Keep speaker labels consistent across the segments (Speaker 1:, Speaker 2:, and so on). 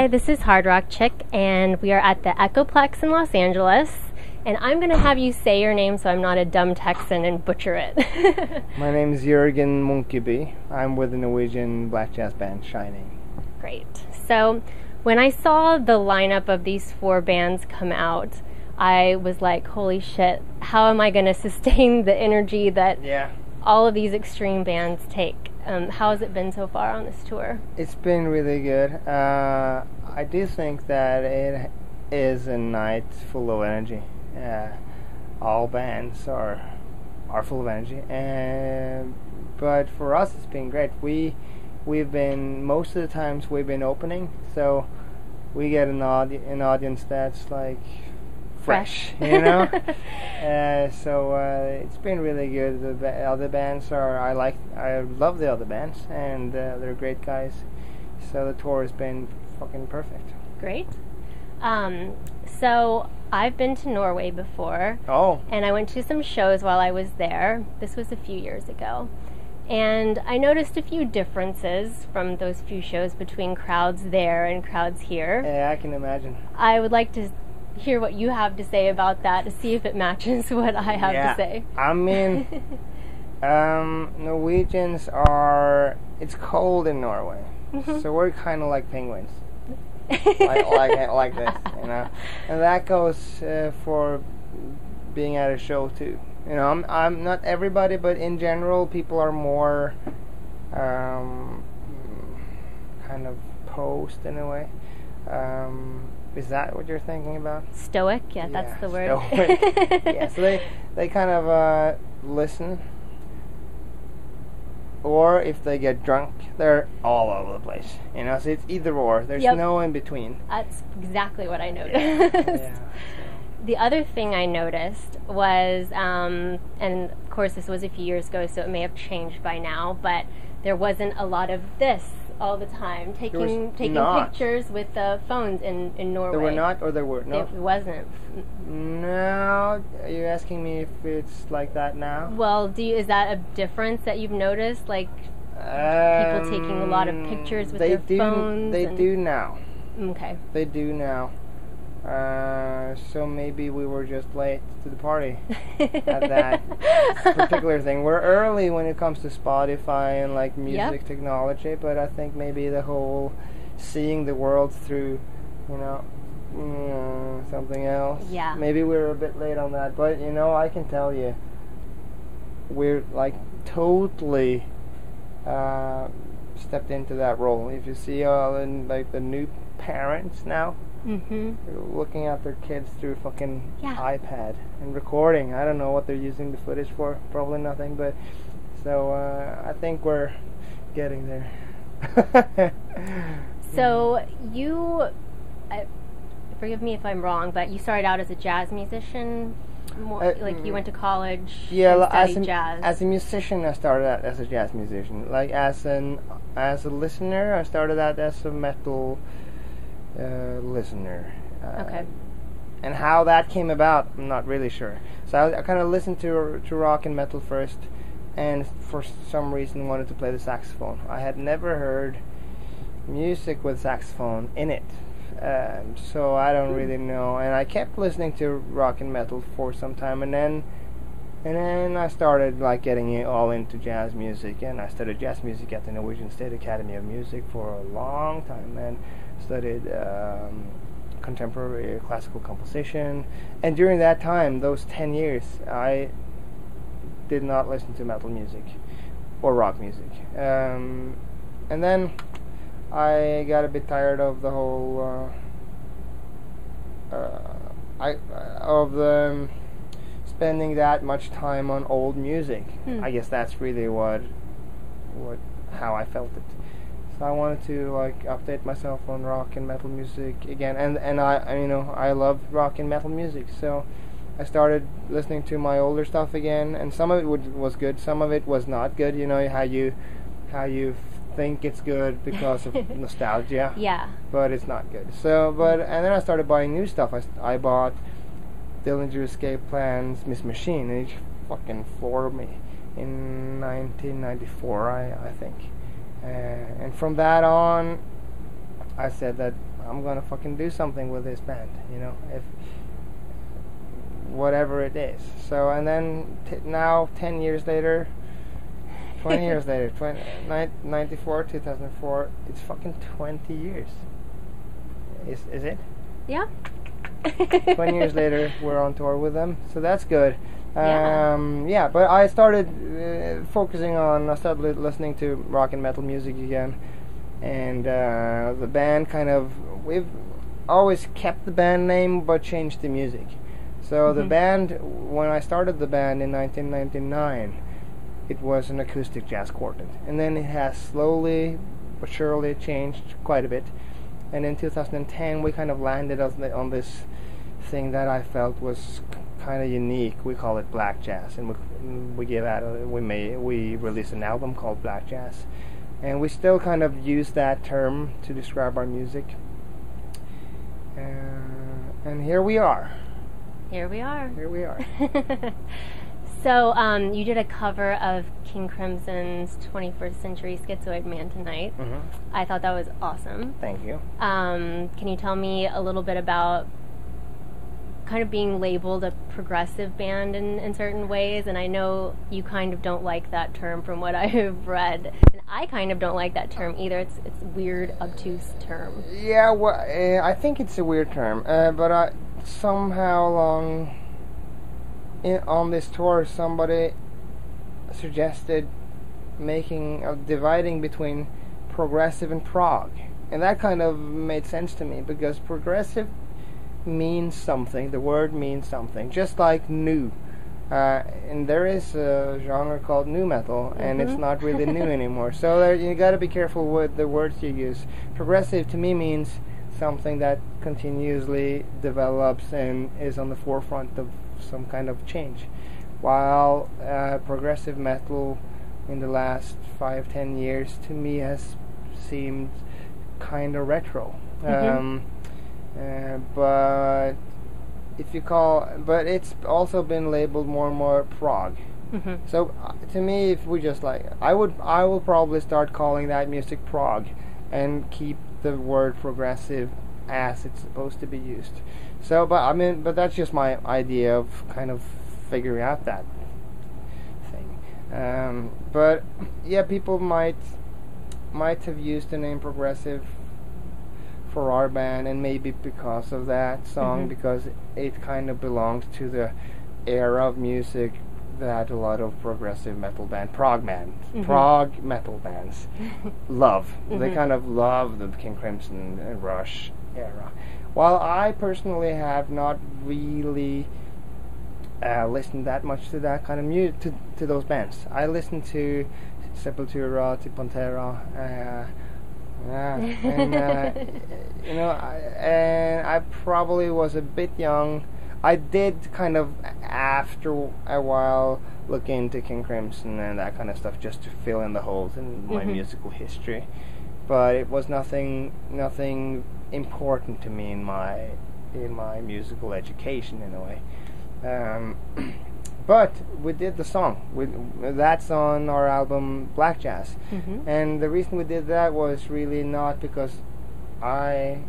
Speaker 1: Hi, this is HardRockChick, and we are at the Echoplex in Los Angeles. And I'm going to have you say your name so I'm not a dumb Texan and butcher it.
Speaker 2: My name is Jørgen Munkeby. I'm with the Norwegian black jazz band Shining.
Speaker 1: Great. So when I saw the lineup of these 4 bands come out, I was like, holy shit, how am I going to sustain the energy that all of these extreme bands take? How has it been so far on this tour?
Speaker 2: It's been really good. I do think that it is a night full of energy. All bands are full of energy, but for us it's been great. We've been, most of the times we've been opening, so we get an audience that's like fresh, you know. So it's been really good. The other bands I love the other bands, and they're great guys. So the tour has been fucking perfect.
Speaker 1: Great. So I've been to Norway before.
Speaker 2: Oh.
Speaker 1: And I went to some shows while I was there. This was a few years ago. And I noticed a few differences from those few shows between crowds there and crowds here.
Speaker 2: Yeah, I can imagine.
Speaker 1: I would like to hear what you have to say about that to see if it matches what I have to say.
Speaker 2: I mean, Norwegians it's cold in Norway. So we're kind of like penguins. like this, you know, and that goes for being at a show too. You know, I'm not everybody, but in general, people are more kind of posed in a way. Is that what you're thinking about?
Speaker 1: Stoic, yeah, that's the word.
Speaker 2: Stoic. Yeah, so they kind of listen. Or if they get drunk, they're all over the place. You know, so it's either or. There's no in between.
Speaker 1: That's exactly what I noticed.
Speaker 2: Yeah.
Speaker 1: The other thing I noticed was, and of course this was a few years ago, so it may have changed by now, but there wasn't a lot of this all the time, taking pictures with the phones in Norway.
Speaker 2: There were not, or there were? No,
Speaker 1: it wasn't.
Speaker 2: No, are you asking me if it's like that now?
Speaker 1: Well, is that a difference that you've noticed? Like people taking a lot of pictures with their phones?
Speaker 2: They do now.
Speaker 1: Okay.
Speaker 2: They do now. So maybe we were just late to the party at that particular thing. We're early when it comes to Spotify and like music technology, but I think maybe the whole seeing the world through, you know, something else.
Speaker 1: Yeah.
Speaker 2: Maybe we're a bit late on that, but you know, I can tell you, we're like totally stepped into that role. If you see like the new parents now. Looking at their kids through fucking iPad and recording. I don't know what they're using the footage for. Probably nothing. But so I think we're getting there.
Speaker 1: So you, forgive me if I'm wrong, but you started out as a jazz musician. Like you went to college.
Speaker 2: Yeah,
Speaker 1: and studied jazz.
Speaker 2: As a musician, I started out as a jazz musician. Like as a listener, I started out as a metal listener.
Speaker 1: Okay.
Speaker 2: And how that came about, I'm not really sure. So I kind of listened to rock and metal first, and for some reason wanted to play the saxophone. I had never heard music with saxophone in it, so I don't really know. And I kept listening to rock and metal for some time, and then I started like getting all into jazz music, and I studied jazz music at the Norwegian State Academy of Music for a long time, and studied contemporary classical composition. And during that time, those 10 years, I did not listen to metal music or rock music. And then I got a bit tired of the whole spending that much time on old music. I guess that's really how I felt it. So I wanted to like update myself on rock and metal music again, and I love rock and metal music. So I started listening to my older stuff again, and some of it was good, some of it was not good. You know how you think it's good because of nostalgia.
Speaker 1: Yeah.
Speaker 2: But it's not good. So, and then I started buying new stuff. I bought Dillinger Escape Plan's Miss Machine, and it fucking floored me in 1994, I think. And from that on, I said that I'm gonna fucking do something with this band, you know, if whatever it is. So, and then now 10 years later, 20 years later, 94, 2004, it's fucking 20 years. Is it?
Speaker 1: Yeah.
Speaker 2: 20 years later, we're on tour with them, so that's good.
Speaker 1: Yeah,
Speaker 2: but I started focusing on, I started listening to rock and metal music again, and the band we've always kept the band name but changed the music. So the band, when I started the band in 1999, it was an acoustic jazz quartet, and then it has slowly but surely changed quite a bit. And in 2010, we kind of landed on this thing that I felt was kind of unique. We call it black jazz, and we released an album called Black Jazz, and we still kind of use that term to describe our music. And here we are.
Speaker 1: Here we are.
Speaker 2: So,
Speaker 1: you did a cover of King Crimson's 21st Century Schizoid Man Tonight. I thought that was awesome.
Speaker 2: Thank you.
Speaker 1: Can you tell me a little bit about kind of being labeled a progressive band in certain ways? And I know you kind of don't like that term from what I've read. And I kind of don't like that term either. It's a weird, obtuse term.
Speaker 2: Yeah, well, I think it's a weird term. But somehow on this tour, somebody suggested dividing between progressive and prog, and that kind of made sense to me, because progressive means something. The word means something, just like new. And there is a genre called nu metal, and it's not really new anymore. So you got to be careful with the words you use. Progressive to me means something that continuously develops and is on the forefront of some kind of change, while progressive metal in the last 5-10 years to me has seemed kind of retro. But it's also been labeled more and more prog. So to me, if we just I will probably start calling that music prog and keep the word progressive as it's supposed to be used. So, but that's just my idea of kind of figuring out that thing. But yeah, people might have used the name progressive for our band, and maybe because of that song, because it kind of belongs to the era of music that a lot of progressive metal prog metal bands love. They kind of love the King Crimson and Rush era. While I personally have not really listened that much to that kind of music, to those bands. I listened to Sepultura, to Pantera, and I probably was a bit young. I did kind of, after a while, look into King Crimson and that kind of stuff just to fill in the holes in my musical history. But it was nothing important to me in my musical education, in a way. But we did the song. That's on our album Black Jazz. And the reason we did that was really not because I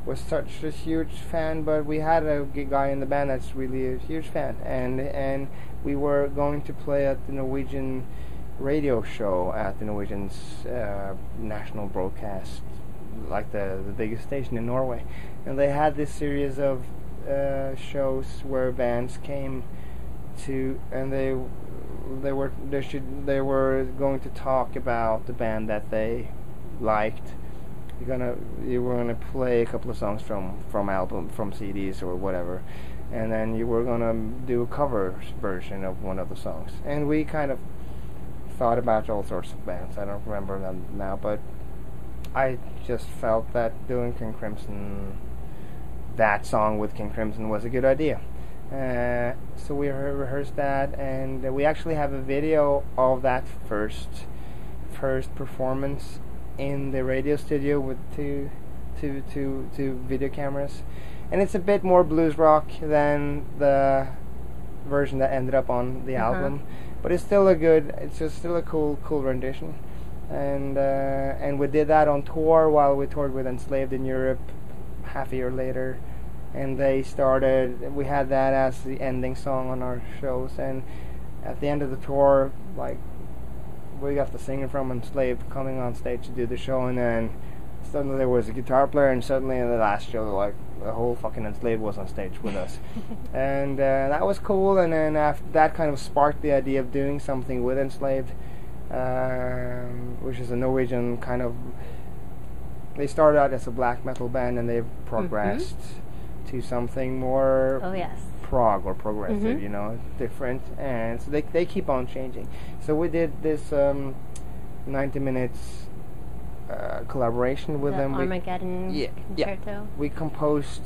Speaker 2: was such a huge fan, but we had a guy in the band that's really a huge fan, and we were going to play at the Norwegian radio show at the Norwegian's national broadcast, like the biggest station in Norway, and they had this series of shows where bands came to, and they were going to talk about the band that they liked. You were gonna play a couple of songs from CDs or whatever, and then you were gonna do a cover version of one of the songs. And we kind of thought about all sorts of bands. I don't remember them now, but I just felt that doing King Crimson, that song with King Crimson, was a good idea. So we rehearsed that, and we actually have a video of that first performance in the radio studio with two video cameras, and it's a bit more blues rock than the version that ended up on the album, but it's still still a cool rendition. And we did that on tour while we toured with Enslaved in Europe half a year later, and we had that as the ending song on our shows, and at the end of the tour, like, we got the singer from Enslaved coming on stage to do the show, and then suddenly there was a guitar player, and suddenly in the last show, like, the whole fucking Enslaved was on stage with us. And that was cool, and then after that kind of sparked the idea of doing something with Enslaved, which is a Norwegian kind of... They started out as a black metal band, and they've progressed to something more prog or progressive, you know, different. And so they keep on changing. So we did this 90 minutes collaboration with them.
Speaker 1: Armageddon concerto.
Speaker 2: Yeah. We composed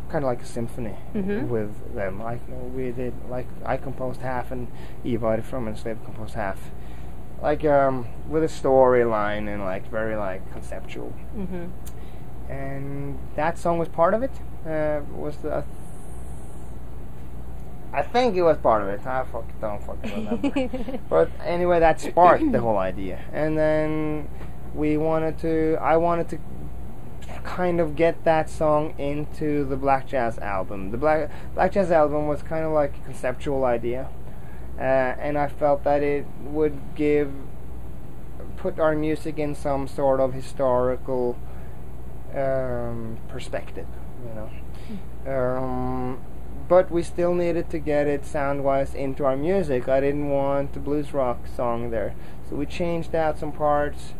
Speaker 2: kind of like a symphony with them. Like we did, like I composed half, and Ivar from Enslaved composed half. Like with a storyline and like very like conceptual. And that song was part of it. I think it was part of it. I don't fucking remember. But anyway, that sparked the whole idea. And then I wanted to kind of get that song into the Black Jazz album. The Black Jazz album was kind of like a conceptual idea. And I felt that it would put our music in some sort of historical perspective, you know. But we still needed to get it sound-wise into our music. I didn't want the blues rock song there, so we changed out some parts.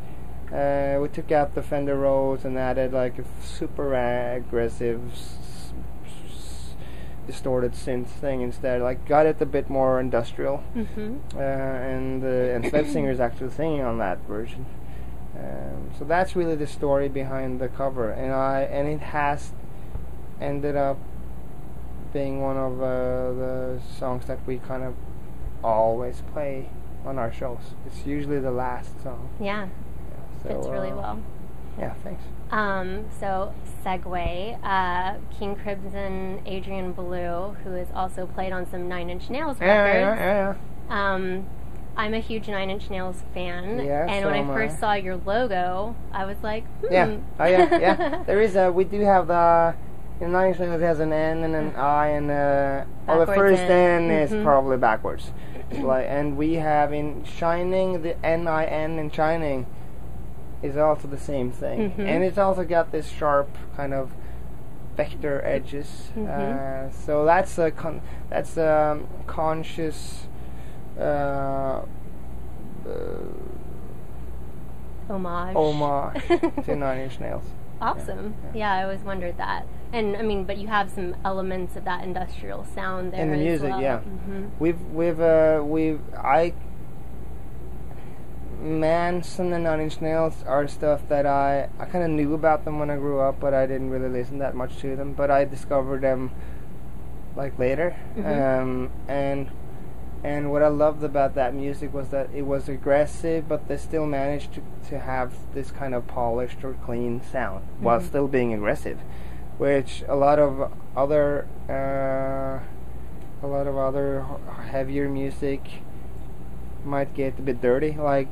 Speaker 2: We took out the Fender Rhodes and added like a super aggressive distorted synth thing instead. Like got it a bit more industrial. And Enslaved Singer is actually singing on that version. So that's really the story behind the cover, and it has ended up being one of the songs that we kind of always play on our shows. It's usually the last song.
Speaker 1: Yeah, so, fits really well.
Speaker 2: Yeah, thanks.
Speaker 1: So segue, King Crimson, Adrian Belew, who has also played on some Nine Inch Nails records. I'm a huge Nine Inch Nails fan, and when I first saw your logo, I was like,
Speaker 2: Yeah. There is we do have the... In Nine Inch Nails it has an N and an I, and the first N is probably backwards. And we have in Shining, the N-I-N in Shining is also the same thing. And it's also got this sharp kind of vector edges. So that's a conscious homage to Nine Inch Nails.
Speaker 1: Awesome. Yeah, I always wondered that. And I mean, but you have some elements of that industrial sound there
Speaker 2: in the music,
Speaker 1: as
Speaker 2: well. Manson and Nine Inch Nails are stuff that I kind of knew about them when I grew up, but I didn't really listen that much to them. But I discovered them like later, and what I loved about that music was that it was aggressive, but they still managed to have this kind of polished or clean sound while still being aggressive, which a lot of other heavier music might get a bit dirty, like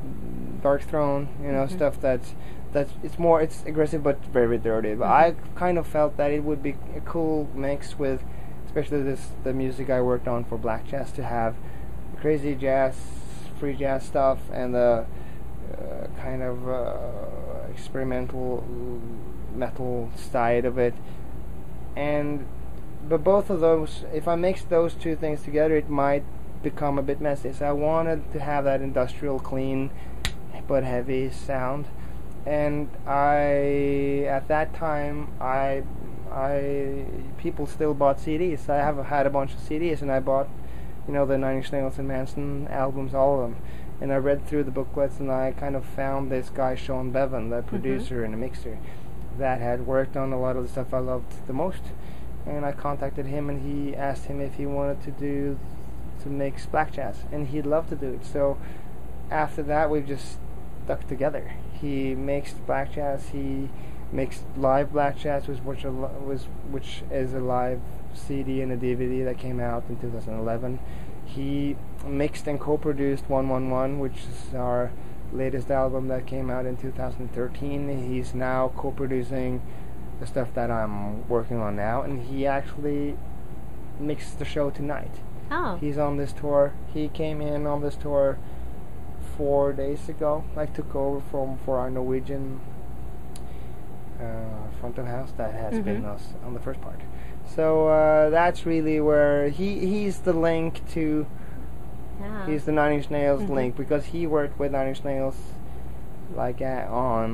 Speaker 2: Dark Throne, you know, stuff that's it's aggressive but very dirty. But I kind of felt that it would be a cool mix with, especially the music I worked on for Black Jazz, to have crazy jazz, free jazz stuff, and the kind of experimental metal side of it. But both of those, if I mix those two things together, it might become a bit messy. So I wanted to have that industrial, clean but heavy sound. And at that time, people still bought CDs. I have had a bunch of CDs, and I bought, you know, the Nine Inch Nails and Manson albums, all of them. And I read through the booklets, and I kind of found this guy, Sean Bevan, the producer and the mixer, that had worked on a lot of the stuff I loved the most. And I contacted him, and he asked him if he wanted to mix Black Jazz, and he'd love to do it. So after that, we've just stuck together. He mixed Black Jazz, he mixed live Black Jazz, which is a live CD and a DVD that came out in 2011. He mixed and co-produced 111, which is our latest album that came out in 2013. He's now co-producing the stuff that I'm working on now, and he actually mixed the show tonight.
Speaker 1: Oh.
Speaker 2: He's on this tour. He came in on this tour 4 days ago. Like, took over for our Norwegian front of house that has been us on the first part. So that's really where he's the link to. Yeah. He's the Nine Inch Nails link, because he worked with Nine Inch Nails like on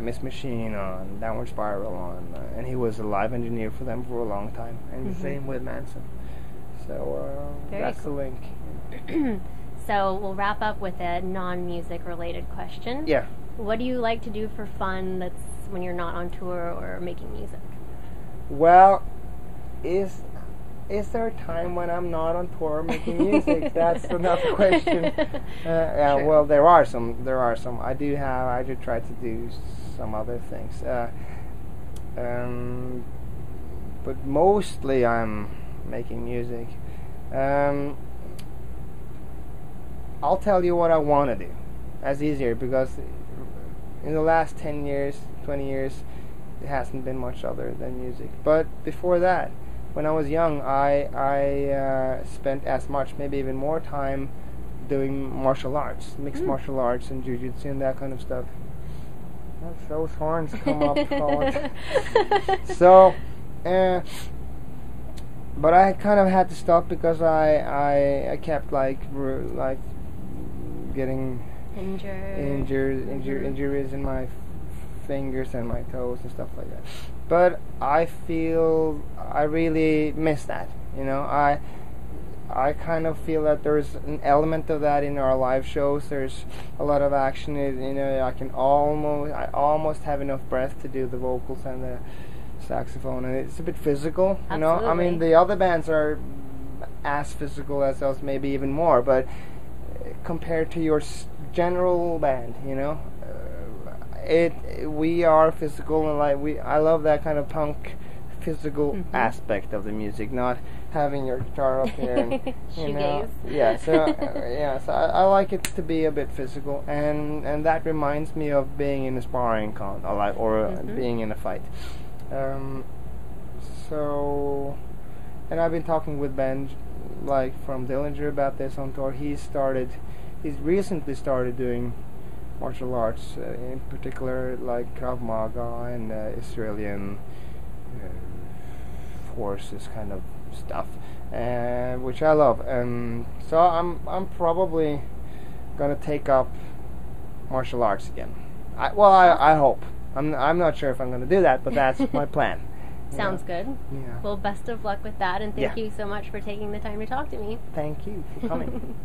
Speaker 2: Miss Machine, on Downward Spiral, on and he was a live engineer for them for a long time, and the same with Manson. So that's cool. The link.
Speaker 1: So we'll wrap up with a non-music related question.
Speaker 2: Yeah.
Speaker 1: What do you like to do for fun that's when you're not on tour or making music?
Speaker 2: Well, is there a time when I'm not on tour making music? That's another question. Yeah, sure. Well, there are some. I do try to do some other things. But mostly I'm making music. I'll tell you what I want to do. That's easier, because in the last 10 years, 20 years, it hasn't been much other than music. But before that, when I was young, I spent as much, maybe even more time doing martial arts, mixed martial arts and jiu-jitsu and that kind of stuff. Those horns come up forward. So, but I kind of had to stop because I kept like getting injuries in my fingers and my toes and stuff like that. But I feel I really miss that. You know, I kind of feel that there's an element of that in our live shows. There's a lot of action. You know, I almost have enough breath to do the vocals and the saxophone, and it's a bit physical. You know, I mean, the other bands are as physical as us, maybe even more. But compared to your general band, you know, we are physical, and I love that kind of punk physical aspect of the music, not having your guitar up here and, you know, so I like it to be a bit physical, and that reminds me of being in a sparring being in a fight. So, and I've been talking with Ben, like from Dillinger, about this on tour. He's recently started doing martial arts, in particular like Krav Maga and Israeli forces kind of stuff, which I love. So I'm probably gonna take up martial arts again. I hope. I'm not sure if I'm gonna do that, but that's my plan.
Speaker 1: Sounds good.
Speaker 2: Yeah.
Speaker 1: Well, best of luck with that, and thank you so much for taking the time to talk to me.
Speaker 2: Thank you for coming.